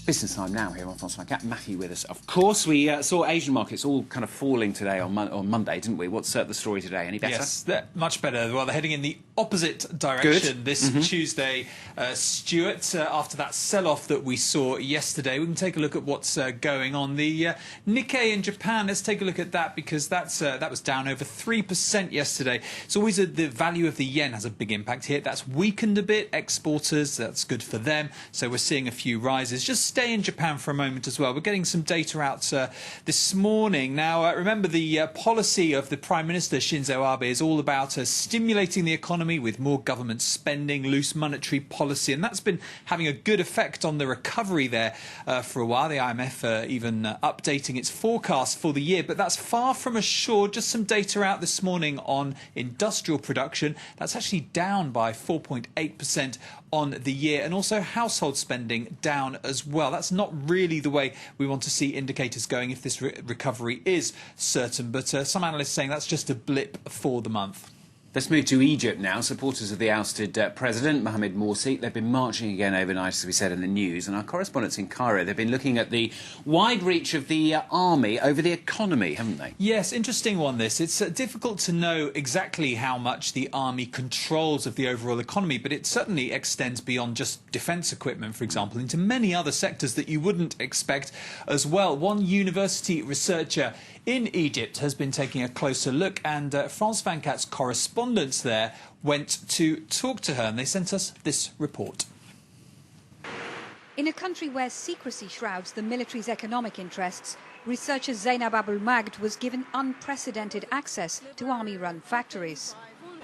Business time now here on France 24. Matthew with us. Of course, we saw Asian markets all kind of falling today on Monday, didn't we? What's the story today? Any better? Yes, much better. Well, they're heading in the opposite direction this Tuesday, Stuart. After that sell-off that we saw yesterday, we can take a look at what's going on. The Nikkei in Japan, let's take a look at that because that was down over 3% yesterday. It's always the value of the yen has a big impact here. That's weakened a bit. Exporters, that's good for them. So we're seeing a few rises. Just stay in Japan for a moment as well. We're getting some data out this morning. Now, remember the policy of the Prime Minister, Shinzo Abe, is all about stimulating the economy with more government spending, loose monetary policy, and that's been having a good effect on the recovery there for a while. The IMF even updating its forecast for the year, but that's far from assured. Just some data out this morning on industrial production. That's actually down by 4.8% on the year, and also household spending down as well. That's not really the way we want to see indicators going if this recovery is certain, but some analysts saying that's just a blip for the month. Let's move to Egypt now. Supporters of the ousted President, Mohamed Morsi, they've been marching again overnight, as we said in the news. And our correspondents in Cairo, they've been looking at the wide reach of the army over the economy, haven't they? Yes, interesting one, this. It's difficult to know exactly how much the army controls of the overall economy, but it certainly extends beyond just defence equipment, for example, into many other sectors that you wouldn't expect as well. One university researcher in Egypt has been taking a closer look, and France 24's correspondents there went to talk to her, and they sent us this report. In a country where secrecy shrouds the military's economic interests, researcher Zainab Abul Magd was given unprecedented access to army-run factories.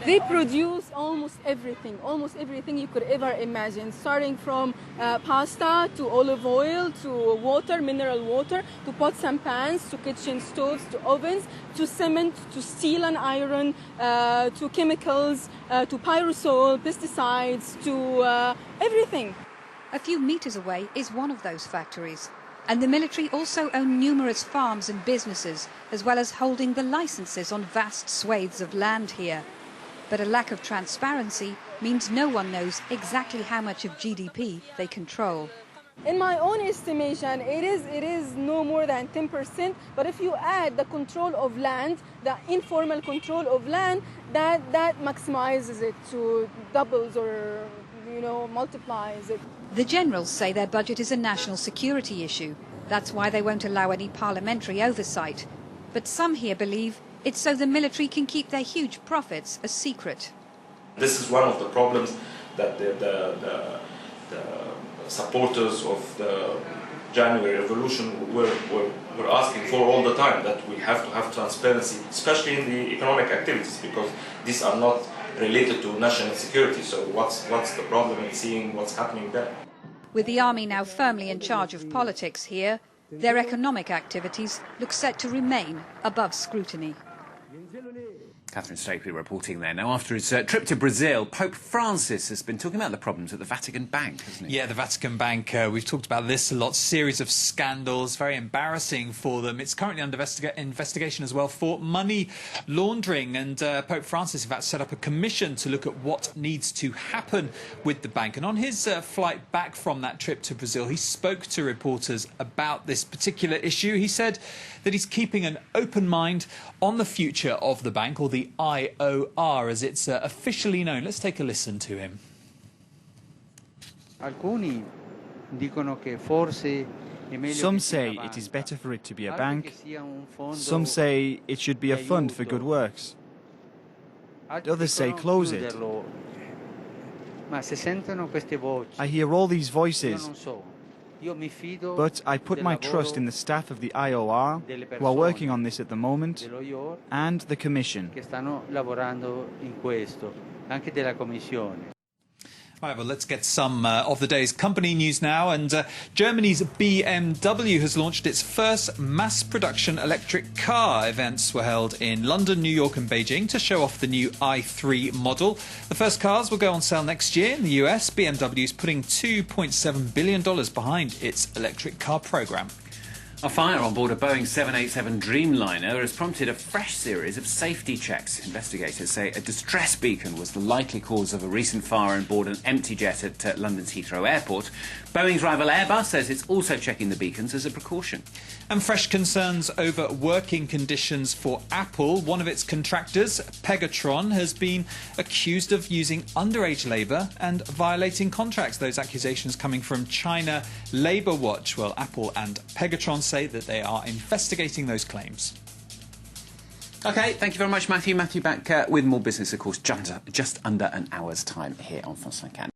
They produce almost everything you could ever imagine, starting from pasta to olive oil to water, mineral water, to pots and pans, to kitchen stoves, to ovens, to cement, to steel and iron, to chemicals, to pyrosol, pesticides, to everything. A few meters away is one of those factories. And the military also own numerous farms and businesses, as well as holding the licenses on vast swathes of land here. But a lack of transparency means no one knows exactly how much of GDP they control. In my own estimation, it is no more than 10%, but if you add the control of land, the informal control of land, that maximizes it to doubles or, multiplies it. The generals say their budget is a national security issue. That's why they won't allow any parliamentary oversight. But some here believe it's so the military can keep their huge profits a secret. This is one of the problems that the supporters of the January Revolution were asking for all the time, that we have to have transparency, especially in the economic activities, because these are not related to national security. So what's the problem in seeing what's happening there? With the army now firmly in charge of politics here, their economic activities look set to remain above scrutiny. Catherine Stapely reporting there. Now, after his trip to Brazil, Pope Francis has been talking about the problems at the Vatican Bank, hasn't he? Yeah, the Vatican Bank, we've talked about this a lot, series of scandals, very embarrassing for them. It's currently under investigation as well for money laundering, and Pope Francis, in fact, set up a commission to look at what needs to happen with the bank. And on his flight back from that trip to Brazil, he spoke to reporters about this particular issue. He said that he's keeping an open mind on the future of the bank, or the IOR, as it's officially known. Let's take a listen to him. Some say it is better for it to be a bank. Some say it should be a fund for good works. Others say close it. I hear all these voices, but I put my trust in the staff of the IOR, who are working on this at the moment, and the Commission. Right, well, let's get some of the day's company news now. And Germany's BMW has launched its first mass production electric car. Events were held in London, New York and Beijing to show off the new i3 model. The first cars will go on sale next year in the US. BMW is putting $2.7 billion behind its electric car program. A fire on board a Boeing 787 Dreamliner has prompted a fresh series of safety checks. Investigators say a distress beacon was the likely cause of a recent fire on board an empty jet at London's Heathrow Airport. Boeing's rival Airbus says it's also checking the beacons as a precaution. And fresh concerns over working conditions for Apple. One of its contractors, Pegatron, has been accused of using underage labour and violating contracts. Those accusations coming from China Labour Watch. Well, Apple and Pegatron say that they are investigating those claims. OK, thank you very much, Matthew. Matthew back with more business, of course, just under an hour's time here on France 5.